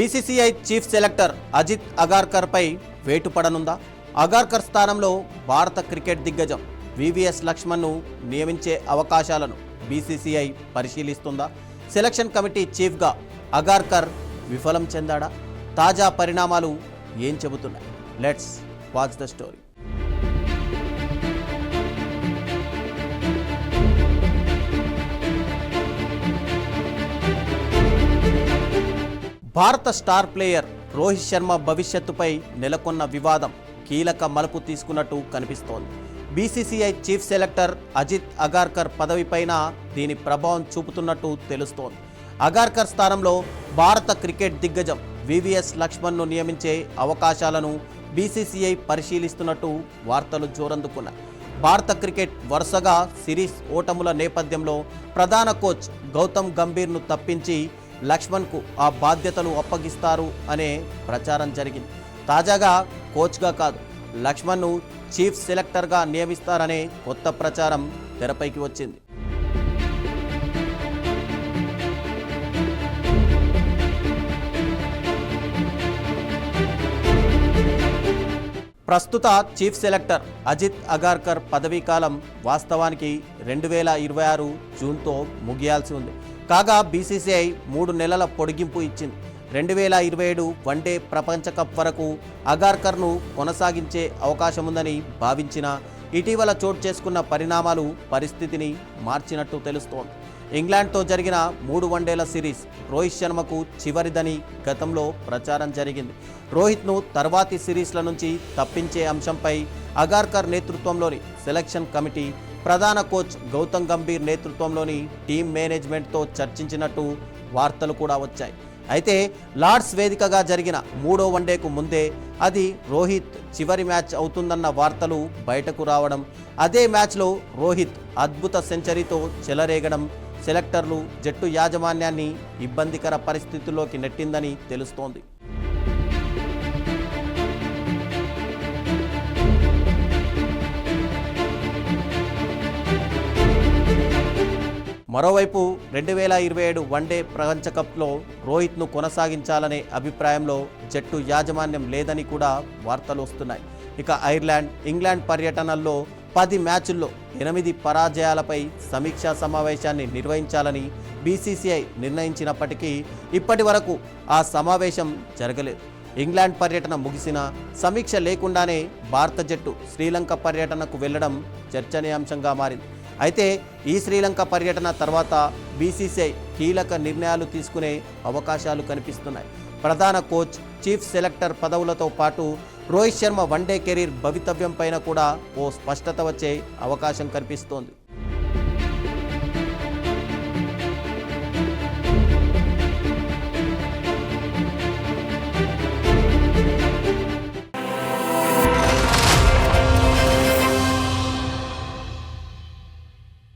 BCCI chief selector Ajit Agarkar పై వేటు పడనుందా? అగార్కర్ స్థానంలో భారత క్రికెట్ దిగ్గజం వివిఎస్ లక్ష్మణ్ను నియమించే అవకాశాలను బీసీసీఐ పరిశీలిస్తుందా? సెలక్షన్ కమిటీ చీఫ్గా అగార్కర్ విఫలం చెందాడా? తాజా పరిణామాలు ఏం చెబుతున్నాయి? Let's watch the story. భారత స్టార్ ప్లేయర్ రోహిత్ శర్మ భవిష్యత్తుపై నెలకొన్న వివాదం కీలక మలుపు తీసుకున్నట్టు కనిపిస్తోంది. BCCI chief selector Ajit Agarkar పదవిపైన దీని ప్రభావం చూపుతున్నట్టు తెలుస్తోంది. అగార్కర్ స్థానంలో భారత క్రికెట్ దిగ్గజం వివిఎస్ లక్ష్మణ్ను నియమించే అవకాశాలను బీసీసీఐ పరిశీలిస్తున్నట్టు వార్తలు జోరందుకున్నాయి. భారత క్రికెట్ వరుసగా సిరీస్ ఓటముల నేపథ్యంలో ప్రధాన కోచ్ గౌతమ్ గంభీర్ను తప్పించి లక్ష్మణ్కు ఆ బాధ్యతలు అప్పగిస్తారు అనే ప్రచారం జరిగింది. తాజాగా కోచ్గా కాదు, లక్ష్మణ్ను చీఫ్ సెలెక్టర్గా నియమిస్తారనే కొత్త ప్రచారం తెరపైకి వచ్చింది. ప్రస్తుత చీఫ్ సెలెక్టర్ అజిత్ అగార్కర్ పదవీకాలం వాస్తవానికి 2026 జూన్తో ముగియాల్సి ఉంది. కాగా బీసీసీఐ 3 నెలల పొడిగింపు ఇచ్చింది. 2027 వన్డే ప్రపంచ కప్ వరకు అగార్కర్ను కొనసాగించే అవకాశం ఉందని భావించిన ఇటీవల చోటు చేసుకున్న పరిణామాలు పరిస్థితిని మార్చినట్టు తెలుస్తోంది. ఇంగ్లాండ్తో జరిగిన 3 వన్డేల సిరీస్ రోహిత్ శర్మకు చివరిదని గతంలో ప్రచారం జరిగింది. రోహిత్ను తర్వాతి సిరీస్ల నుంచి తప్పించే అంశంపై అగార్కర్ నేతృత్వంలోని సెలక్షన్ కమిటీ ప్రధాన కోచ్ గౌతమ్ గంభీర్ నేతృత్వంలోని టీం మేనేజ్మెంట్తో చర్చించినట్టు వార్తలు కూడా వచ్చాయి. అయితే లార్డ్స్ వేదికగా జరిగిన 3వ వన్డేకు ముందే అది రోహిత్ చివరి మ్యాచ్ అవుతుందన్న వార్తలు బయటకు రావడం, అదే మ్యాచ్లో రోహిత్ అద్భుత సెంచరీతో చెలరేగడం సెలెక్టర్లు జట్టు యాజమాన్యాన్ని ఇబ్బందికర పరిస్థితుల్లోకి నెట్టిందని తెలుస్తోంది. మరోవైపు 2027 వన్డే ప్రపంచ కప్లో రోహిత్ను కొనసాగించాలనే అభిప్రాయంలో జట్టు యాజమాన్యం లేదని కూడా వార్తలు వస్తున్నాయి. ఇక ఐర్లాండ్, ఇంగ్లాండ్ పర్యటనల్లో 10 మ్యాచుల్లో 8 పరాజయాలపై సమీక్షా సమావేశాన్ని నిర్వహించాలని బీసీసీఐ నిర్ణయించినప్పటికీ ఇప్పటి వరకు ఆ సమావేశం జరగలేదు. ఇంగ్లాండ్ పర్యటన ముగిసినా సమీక్ష లేకుండానే భారత జట్టు శ్రీలంక పర్యటనకు వెళ్లడం చర్చనీయాంశంగా మారింది. అయితే ఈ శ్రీలంక పర్యటన తర్వాత బీసీసీఐ కీలక నిర్ణయాలు తీసుకునే అవకాశాలు కనిపిస్తున్నాయి. ప్రధాన కోచ్, చీఫ్ సెలెక్టర్ పదవులతో పాటు రోహిత్ శర్మ వన్డే కెరీర్ భవితవ్యం పైన కూడా ఓ స్పష్టత వచ్చే అవకాశం కనిపిస్తోంది.